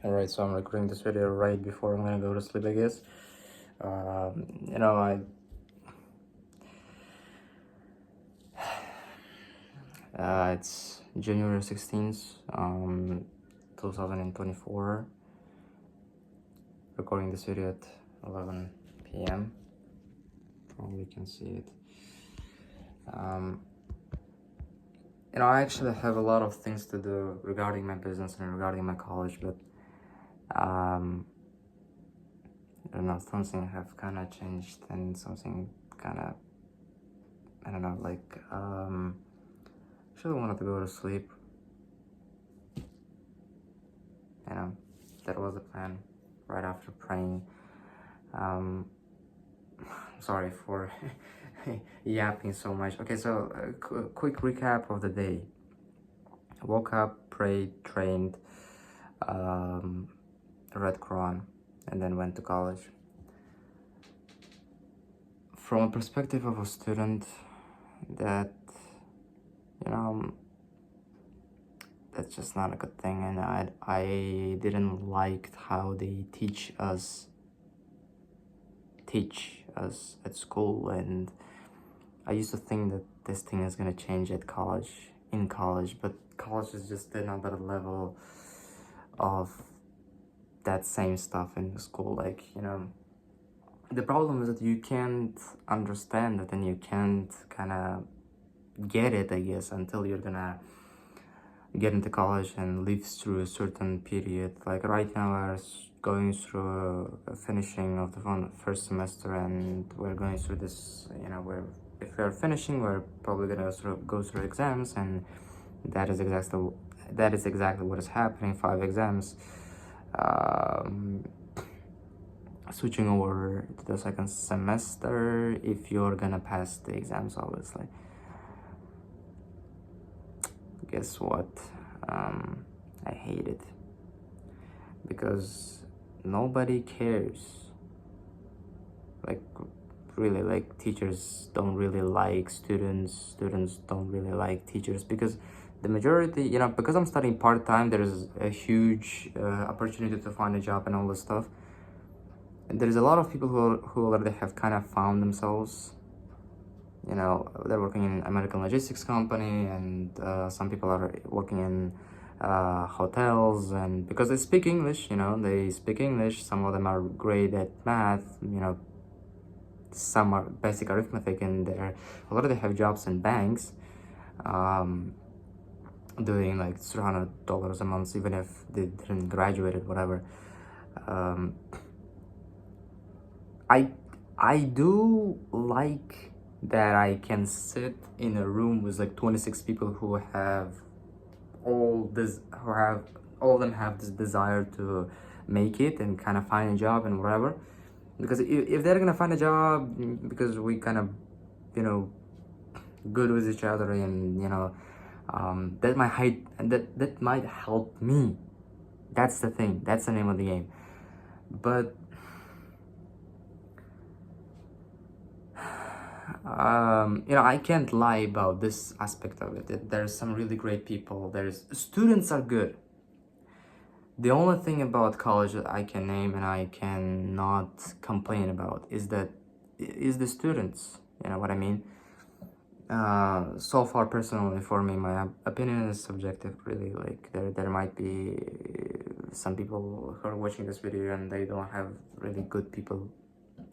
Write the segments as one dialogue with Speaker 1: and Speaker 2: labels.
Speaker 1: Alright, so I'm recording this video right before I'm gonna go to sleep, I guess. You know, it's January 16th, 2024. Recording this video at 11 p.m. Probably can see it. I actually have a lot of things to do regarding my business and regarding my college, but I don't know, something have kind of changed and something kind of, I don't know, like, actually wanted to go to sleep. That was the plan right after praying. Sorry for yapping so much. Okay, so quick recap of the day. I woke up, prayed, trained, read Quran, and then went to college. From a perspective of a student, that, that's just not a good thing, and I didn't like how they teach us at school, and I used to think that this thing is gonna change in college, but college is just another level of that same stuff in school. Like, the problem is that you can't understand it and you can't kind of get it, I guess, until you're gonna get into college and live through a certain period. Like right now we're going through a finishing of the first semester, and we're going through this, if we're finishing, we're probably gonna go through exams, and that is exactly what is happening. 5 exams, switching over to the second semester if you're gonna pass the exams, obviously. Guess what? I hate it because nobody cares. Like, really, like, teachers don't really like students don't really like teachers, because the majority, because I'm studying part-time, there's a huge opportunity to find a job and all this stuff. And there's a lot of people who already have kind of found themselves. They're working in American logistics company, and some people are working in hotels, and because they speak English, some of them are great at math, some are basic arithmetic, and they already have jobs in banks, doing like $300 a month, even if they didn't graduate or whatever. I do like that I can sit in a room with like 26 people who all of them have this desire to make it and kind of find a job and whatever. Because if they're gonna find a job because we kind of, good with each other, and that might help me. That's the thing. That's the name of the game. But I can't lie about this aspect of it. There's some really great people. Students are good. The only thing about college that I can name and I cannot complain about is the students. You know what I mean? So far, personally, for me, my opinion is subjective, really. Like, there might be some people who are watching this video and they don't have really good people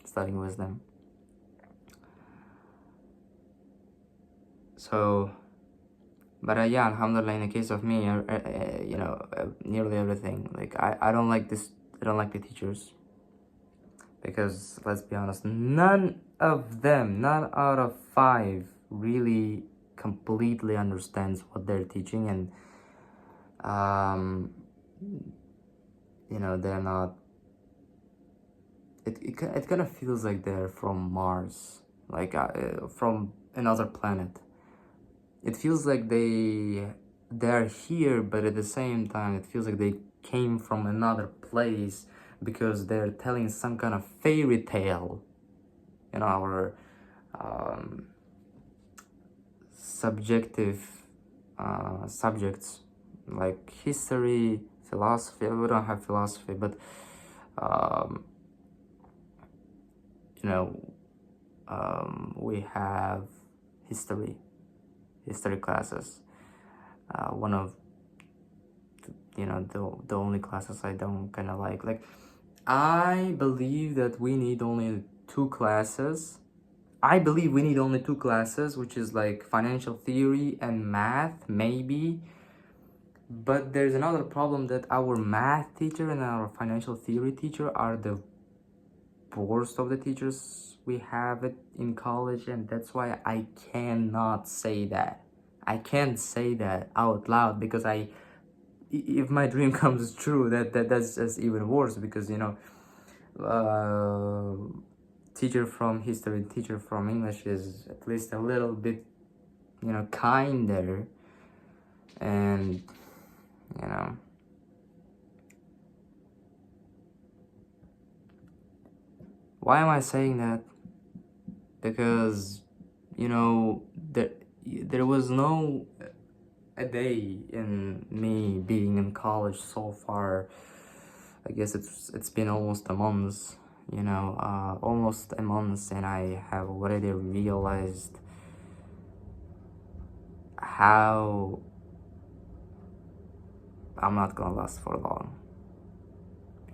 Speaker 1: studying with them. So, but yeah, alhamdulillah, in the case of me, nearly everything. Like, I don't like the teachers, because let's be honest, none out of 5 really completely understands what they're teaching, and they're not. It kind of feels like they're from Mars, like from another planet. It feels like they're here, but at the same time, it feels like they came from another place, because they're telling some kind of fairy tale. Our subjective subjects like history, philosophy. We don't have philosophy, but um, you know, we have history, history classes. One of the only classes I don't kind of like. Like, I believe that we need only two classes. I believe we need only two classes, which is like financial theory and math, maybe. But there's another problem that our math teacher and our financial theory teacher are the worst of the teachers we have it in college, and that's why I cannot say that. I can't say that out loud because if my dream comes true, that's just even worse because uh, teacher from history, teacher from English is at least a little bit kinder, and you know why am I saying that? Because there was no a day in me being in college so far. I guess it's been almost a month, almost a month, and I have already realized how I'm not gonna last for long.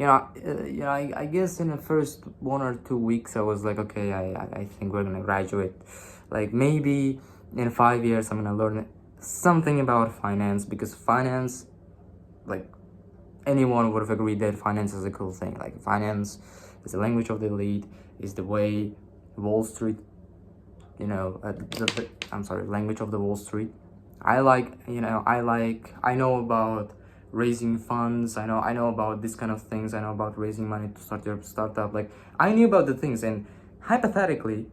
Speaker 1: I guess in the first 1 or 2 weeks I was like, okay, I think we're gonna graduate. Like maybe in 5 years I'm gonna learn something about finance, because finance, like, anyone would have agreed that finance is a cool thing. Like, finance is the language of the elite, is the way Wall Street, I'm sorry, language of the Wall Street. I know about raising funds. I know about this kind of things. I know about raising money to start your startup. Like, I knew about the things, and hypothetically,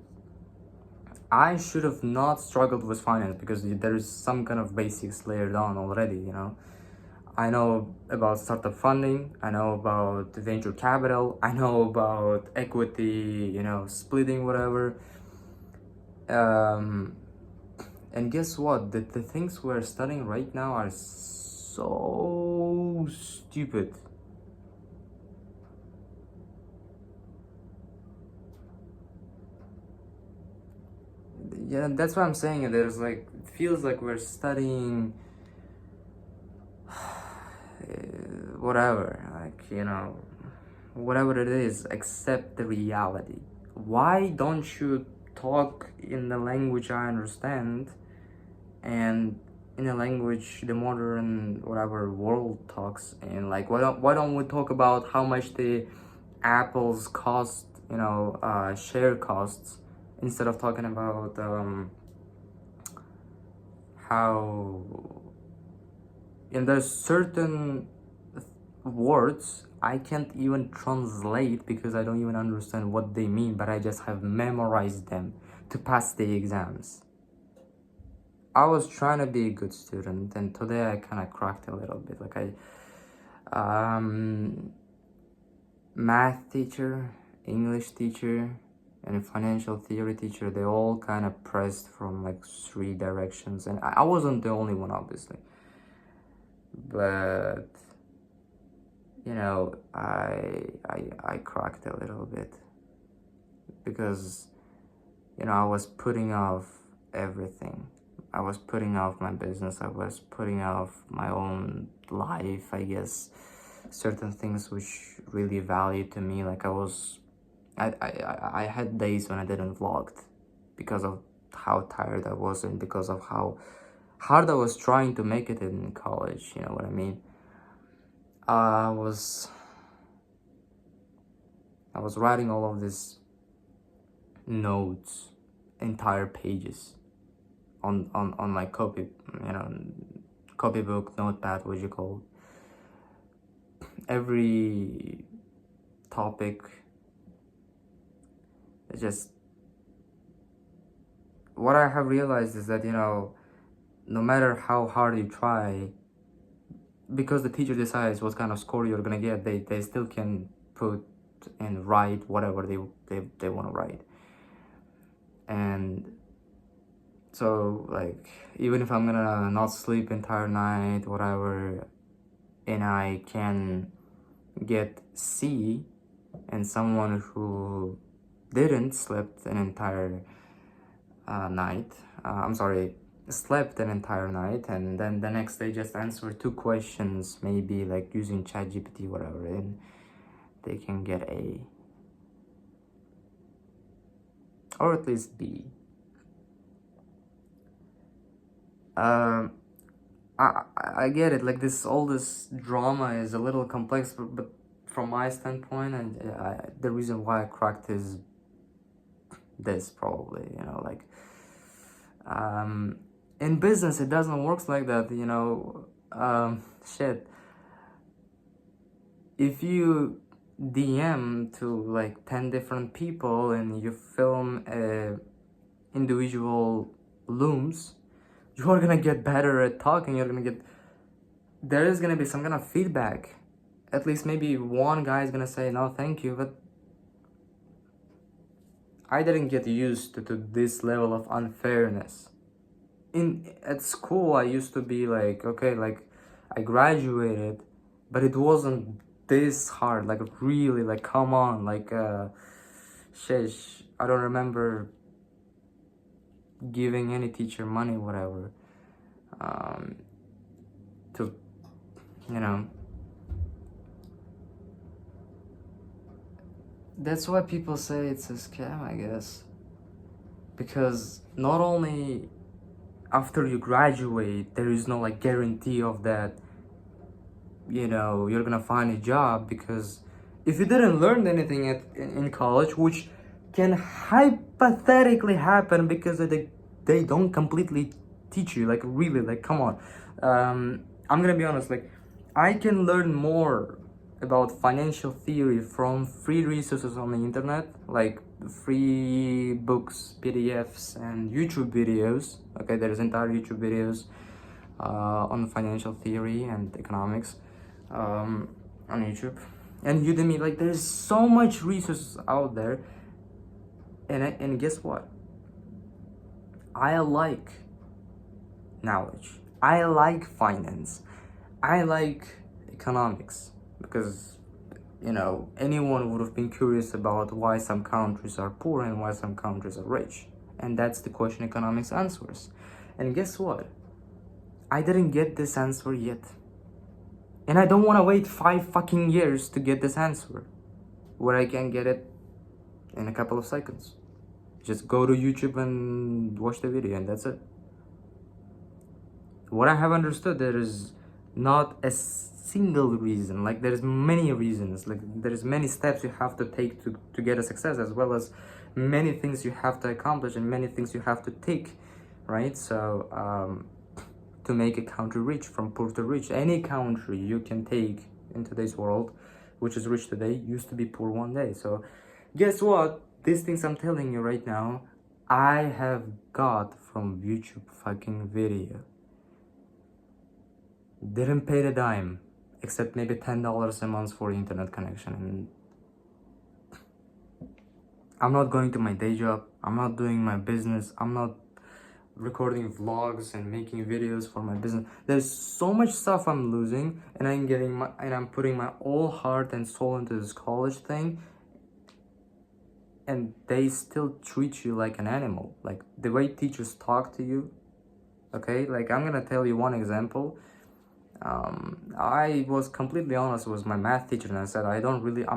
Speaker 1: I should have not struggled with finance because there is some kind of basics layered on already. I know about startup funding, I know about venture capital, I know about equity, splitting, whatever. And guess what? The things we're studying right now are so stupid. Yeah, that's what I'm saying. There's like, it feels like we're studying whatever, whatever it is, except the reality. Why don't you talk in the language I understand, and in a language the modern whatever world talks in? Like, why don't we talk about how much the apples cost, share costs, instead of talking about how, and there's certain words I can't even translate because I don't even understand what they mean, but I just have memorized them to pass the exams. I was trying to be a good student, and today I kind of cracked a little bit. Like, math teacher, English teacher, and financial theory teacher, they all kind of pressed from like three directions, and I wasn't the only one, obviously, but I cracked a little bit because I was putting off everything. I was putting off my business. I was putting off my own life, I guess. Certain things which really value to me. Like, I had days when I didn't vlog because of how tired I was, and because of how hard I was trying to make it in college. You know what I mean? I was writing all of these notes, entire pages on my copybook, notepad, what you call, every topic. It's just, what I have realized is that no matter how hard you try, because the teacher decides what kind of score you're gonna get, they still can put and write whatever they want to write. And so, like, even if I'm gonna not sleep entire night, whatever, and I can get C, and someone who didn't slept an entire night, I'm sorry, slept an entire night, and then the next day just answer 2 questions, maybe like using ChatGPT, whatever, and they can get A, or at least B. Um, I get it. Like all this drama is a little complex, but from my standpoint, and the reason why I cracked is this probably. Like in business, it doesn't work like that. Shit. If you DM to like 10 different people and you film individual looms, you are gonna get better at talking. There is gonna be some kind of feedback. At least maybe one guy is gonna say no thank you, but I didn't get used to this level of unfairness. At school I used to be like, okay, like I graduated, but it wasn't this hard, like really, like come on, like sheesh, I don't remember giving any teacher money, whatever, to, you know, that's why people say it's a scam, I guess. Because not only after you graduate, there is no like guarantee of that, you're gonna find a job. Because if you didn't learn anything in college, which can hypothetically happen because they don't completely teach you, like really, like come on. I'm gonna be honest, like I can learn more about financial theory from free resources on the internet, like free books, PDFs, and YouTube videos. Okay, there's entire YouTube videos on financial theory and economics on YouTube and Udemy. Like there's so much resources out there, and guess what? I like knowledge. I like finance. I like economics because anyone would have been curious about why some countries are poor and why some countries are rich, and that's the question economics answers. And guess what? I didn't get this answer yet. And I don't want to wait 5 fucking years to get this answer, where I can get it in a couple of seconds. Just go to YouTube and watch the video, and that's it. What I have understood, there is not a single reason. Like there's many reasons. Like there's many steps you have to take to get a success, as well as many things you have to accomplish and many things you have to take, right? So to make a country rich, from poor to rich. Any country you can take in today's world, which is rich today, used to be poor one day. So guess what? These things I'm telling you right now, I have got from YouTube fucking video. Didn't pay a dime, except maybe $10 a month for internet connection. And I'm not going to my day job. I'm not doing my business. I'm not recording vlogs and making videos for my business. There's so much stuff I'm losing, and I'm putting my all heart and soul into this college thing, and they still treat you like an animal. Like the way teachers talk to you. Okay, like I'm gonna tell you one example. I was completely honest with my math teacher, and I said I'm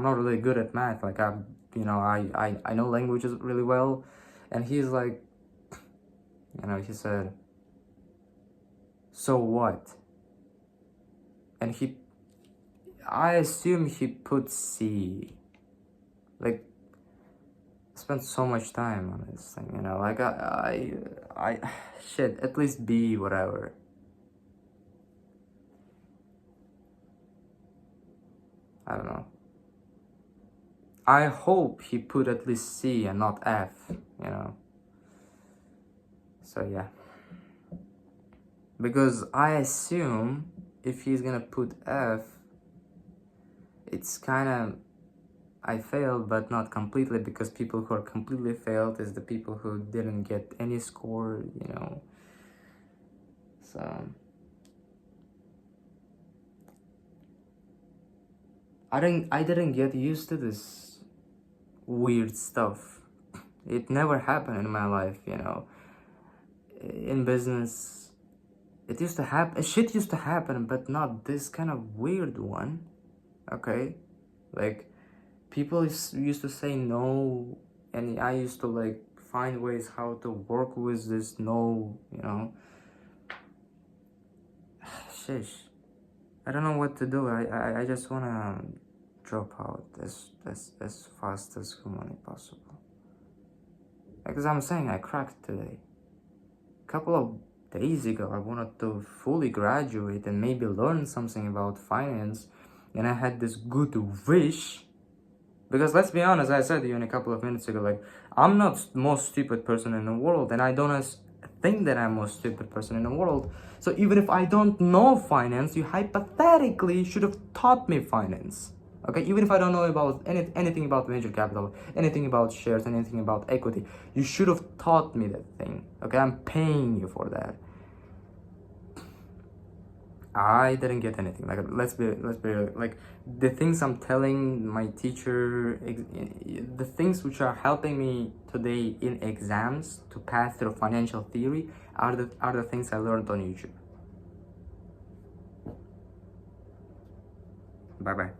Speaker 1: not really good at math. Like I know languages really well, and he's like, he said, so what? And I assume he put C. Like, I spent so much time on this thing, like shit, at least B, whatever. I don't know. I hope he put at least C and not F, So yeah. Because I assume if he's gonna put F, it's kind of, I failed, but not completely, because people who are completely failed is the people who didn't get any score, So I didn't get used to this weird stuff. It never happened in my life, you know. In business, it used to happen, shit used to happen, but not this kind of weird one. Okay, like people used to say no, and I used to like find ways how to work with this no, you know. Shish, I don't know what to do. I just wanna drop out as fast as humanly possible. Because I'm saying I cracked today. A couple of days ago, I wanted to fully graduate and maybe learn something about finance, and I had this good wish. Because let's be honest, I said to you in a couple of minutes ago, like, I'm not the most stupid person in the world, and I don't think that I'm the most stupid person in the world. So even if I don't know finance, you hypothetically should have taught me finance. Okay, even if I don't know about anything about venture capital, anything about shares, anything about equity, you should have taught me that thing. Okay, I'm paying you for that. I didn't get anything. Like, let's be like, the things I'm telling my teacher, the things which are helping me today in exams to pass through financial theory are the things I learned on YouTube. Bye bye.